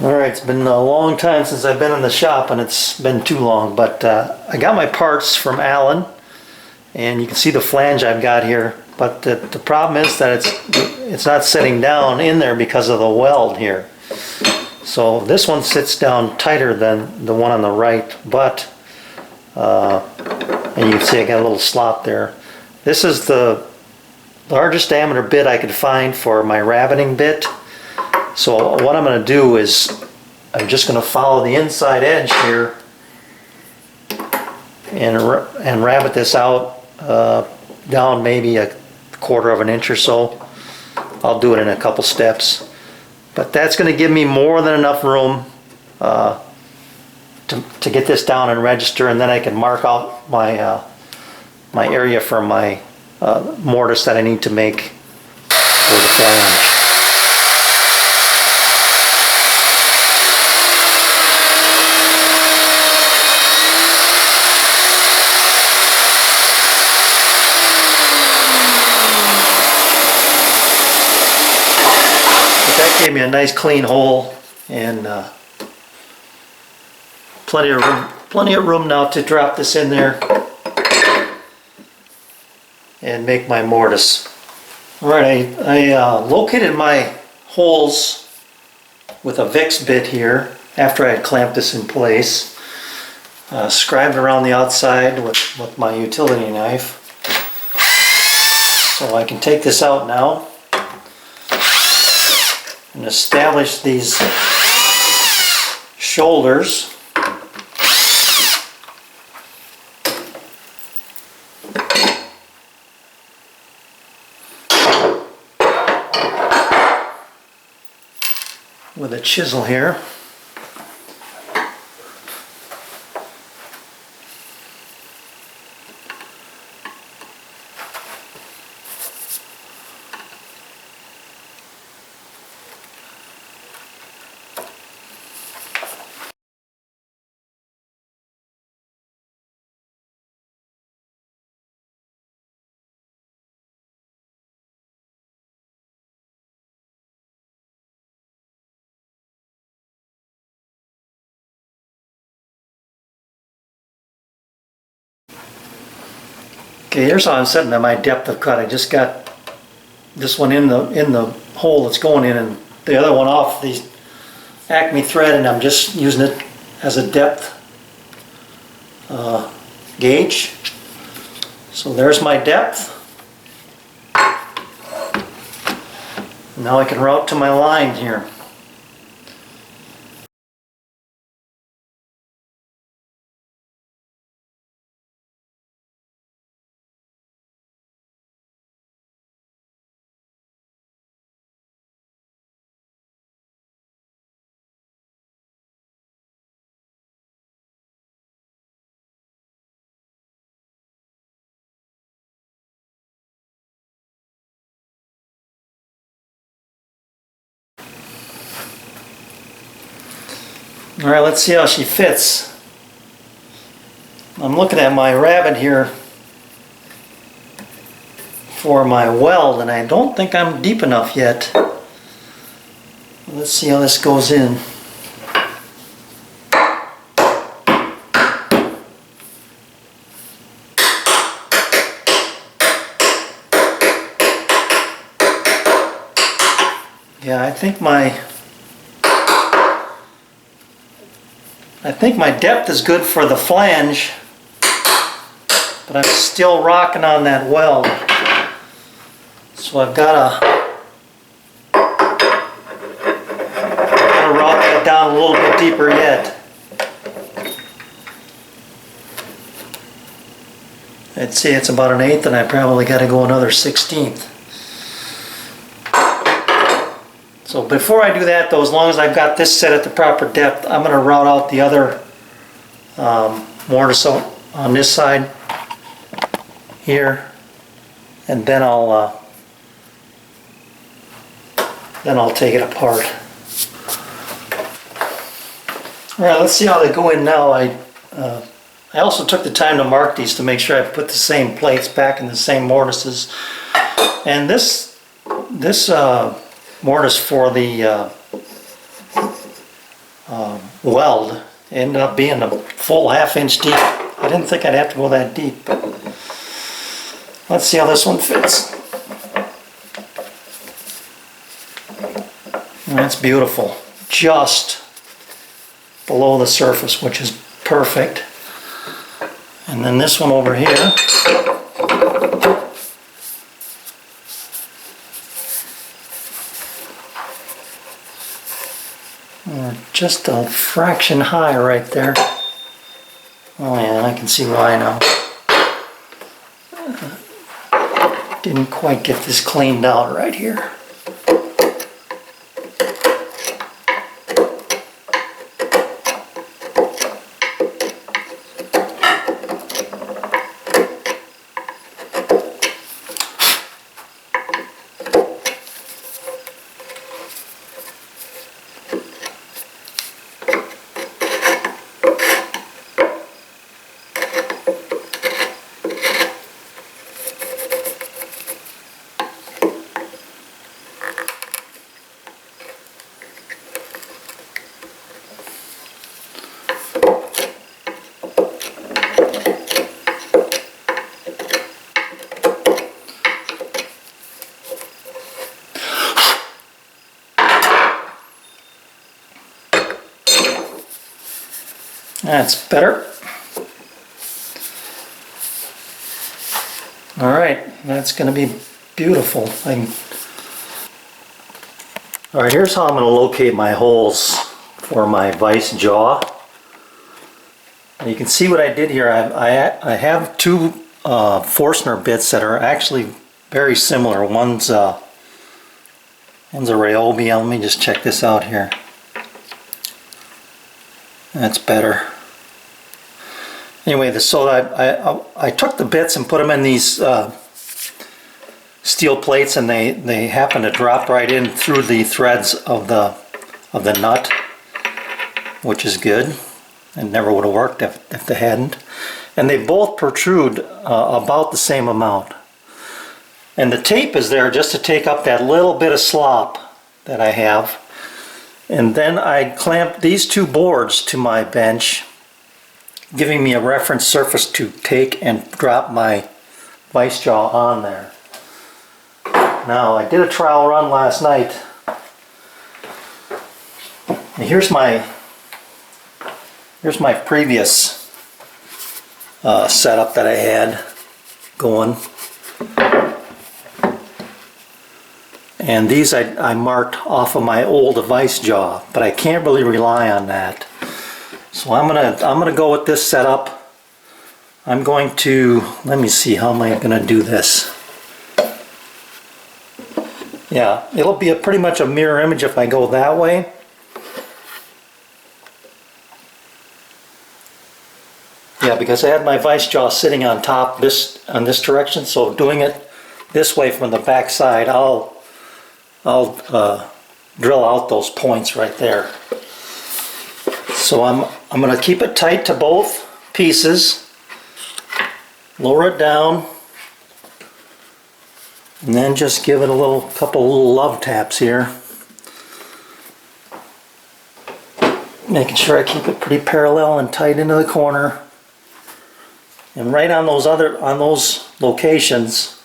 Alright, it's been a long time since I've been in the shop, and it's been too long, but I got my parts from Allen, and you can see the flange I've got here, but the problem is that it's not sitting down in there because of the weld here. So this one sits down tighter than the one on the right, but and you can see I got a little slot there. This is the largest diameter bit I could find for my rabbiting bit. So what I'm going to do is I'm just going to follow the inside edge here and rabbit this out down maybe a quarter of an inch or so. I'll do it in a couple steps. But that's going to give me more than enough room to get this down and register, and then I can mark out my my area for my mortise that I need to make for the flange. That gave me a nice clean hole, and plenty of room now to drop this in there and make my mortise. Alright, I located my holes with a Vise bit here after I had clamped this in place. Scribed around the outside with my utility knife. So I can take this out now and establish these shoulders. With a chisel here. Okay, here's how I'm setting my depth of cut. I just got this one in the hole it's going in, and the other one off the Acme thread, and I'm just using it as a depth gauge. So there's my depth. Now I can route to my line here. Alright, let's see how she fits. I'm looking at my rabbet here for my weld, and I don't think I'm deep enough yet. Let's see how this goes in. Yeah, I think my depth is good for the flange, but I'm still rocking on that weld. So I've got to rock that down a little bit deeper yet. I'd say it's about 1/8, and I probably got to go another 1/16. So before I do that, though, as long as I've got this set at the proper depth, I'm going to route out the other mortise on this side here, and then I'll take it apart. All right, let's see how they go in now. I also took the time to mark these to make sure I put the same plates back in the same mortises. And this mortise for the weld. It ended up being a full 1/2 inch deep. I didn't think I'd have to go that deep, but let's see how this one fits. That's beautiful. Just below the surface, which is perfect. And then this one over here. Just a fraction high right there. Oh yeah, I can see why now. Didn't quite get this cleaned out right here. That's better. All right, that's going to be beautiful. All right, here's how I'm going to locate my holes for my vise jaw. And you can see what I did here. I have two Forstner bits that are actually very similar. One's a Ryobi. Let me just check this out here. That's better. Anyway, so I took the bits and put them in these steel plates, and they happen to drop right in through the threads of the nut, which is good. It never would have worked if they hadn't. And they both protrude about the same amount. And the tape is there just to take up that little bit of slop that I have. And then I clamped these two boards to my bench, giving me a reference surface to take and drop my vise jaw on there. Now, I did a trial run last night. And here's my previous setup that I had going. And these I marked off of my old vise jaw, but I can't really rely on that. So I'm gonna go with this setup. I'm going to, let me see, how am I gonna do this? Yeah, it'll be pretty much a mirror image if I go that way. Yeah, because I had my vise jaw sitting on top on this direction, so doing it this way from the back side, I'll drill out those points right there. So I'm going to keep it tight to both pieces, lower it down, and then just give it a couple little love taps here, making sure I keep it pretty parallel and tight into the corner. And right on those locations,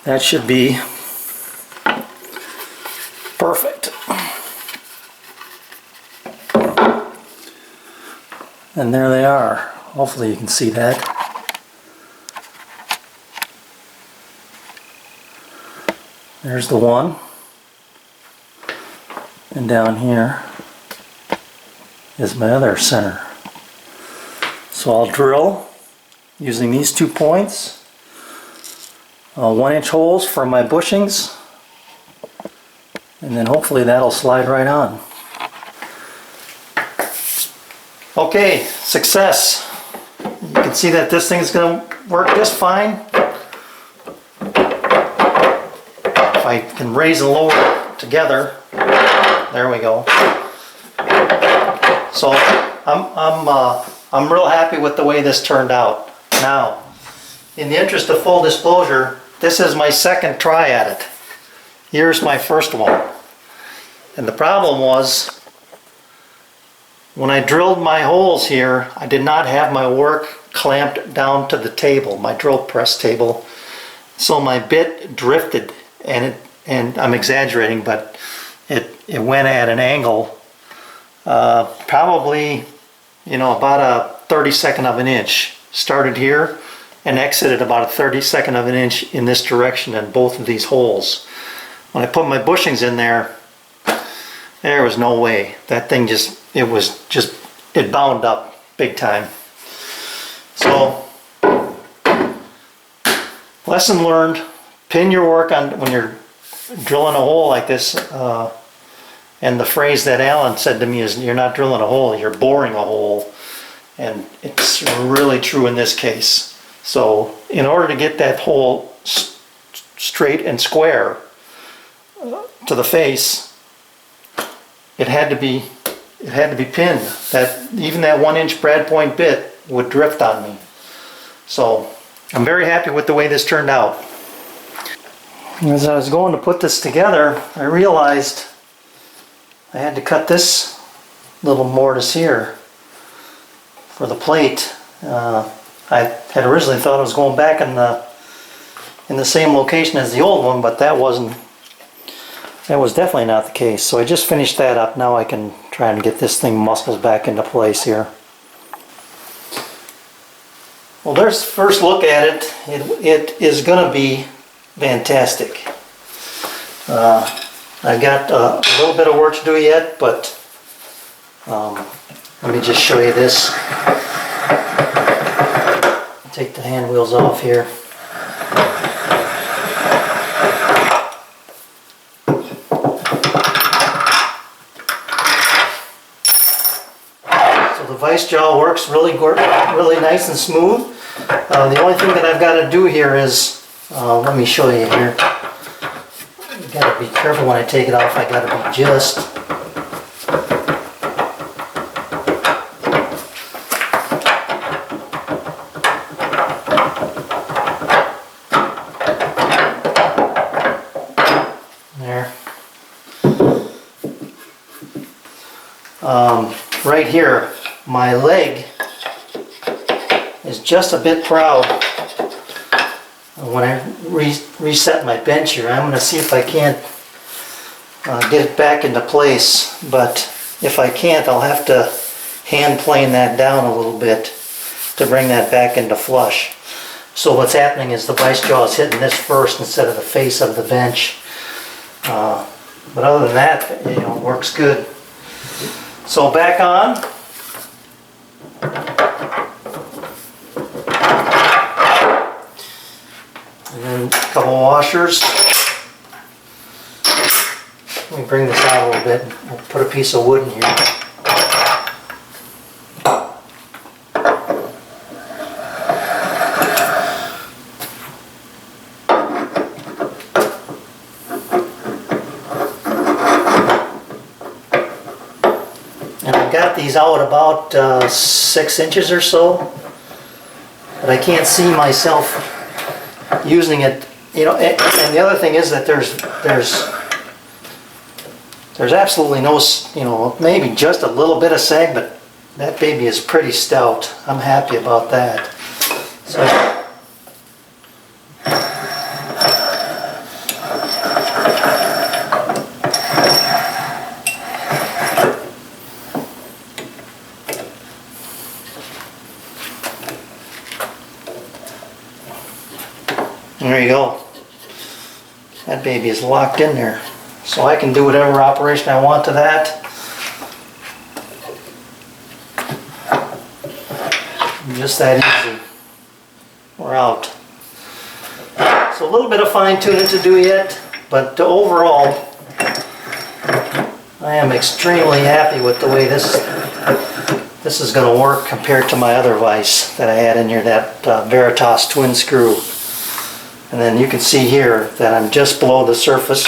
that should be perfect. And there they are. Hopefully you can see that. There's the one. And down here is my other center. So I'll drill using these 2 points. 1-inch holes for my bushings, and then hopefully that'll slide right on. Okay, success. You can see that this thing is going to work just fine. If I can raise and lower it together, there we go. So I'm I'm real happy with the way this turned out. Now, in the interest of full disclosure, this is my second try at it. Here's my first one. And the problem was, when I drilled my holes here, I did not have my work clamped down to the table, my drill press table. So my bit drifted, and I'm exaggerating, but it went at an angle, probably, about a 32nd of an inch. Started here and exited about a 32nd of an inch in this direction in both of these holes. When I put my bushings in there, there was no way. That thing it bound up big time. So, lesson learned, pin your work on when you're drilling a hole like this, and the phrase that Alan said to me is, you're not drilling a hole, you're boring a hole. And it's really true in this case. So in order to get that hole straight and square to the face, it had to be pinned. Even that 1-inch brad point bit would drift on me. So I'm very happy with the way this turned out. As I was going to put this together, I realized I had to cut this little mortise here for the plate. I had originally thought I was going back in the same location as the old one, but that was definitely not the case. So I just finished that up. Now I can try and get this thing muscled back into place here. Well, there's the first look at it. It is going to be fantastic. I've got a little bit of work to do yet, but let me just show you this. Take the hand wheels off here. So the vise jaw works really nice and smooth. The only thing that I've got to do here is, let me show you here. You got to be careful when I take it off. I got to be just. Right here, my leg is just a bit proud. When I reset my bench here, I'm going to see if I can't get it back into place, but if I can't, I'll have to hand plane that down a little bit to bring that back into flush. So what's happening is the vise jaw is hitting this first instead of the face of the bench. But other than that, it works good. So back on. And then a couple washers. Let me bring this out a little bit. I'll put a piece of wood in here. Got these out about 6 inches or so, but I can't see myself using it. And the other thing is that there's absolutely no, maybe just a little bit of sag, but that baby is pretty stout. I'm happy about that. So. There you go. That baby is locked in there. So I can do whatever operation I want to that. Just that easy. We're out. So a little bit of fine tuning to do yet, but overall I am extremely happy with the way this is going to work compared to my other vise that I had in here, that Veritas twin screw. And then you can see here that I'm just below the surface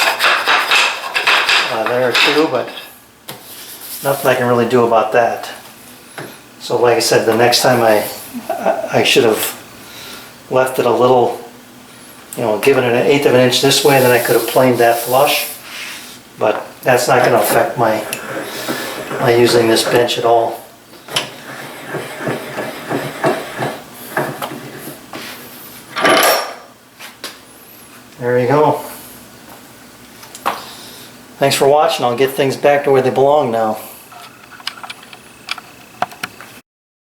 there too, but nothing I can really do about that. So like I said, the next time I should have left it a little, you know, given it 1/8 of an inch this way, then I could have planed that flush. But that's not going to affect my using this bench at all. There you go. Thanks for watching. I'll get things back to where they belong now.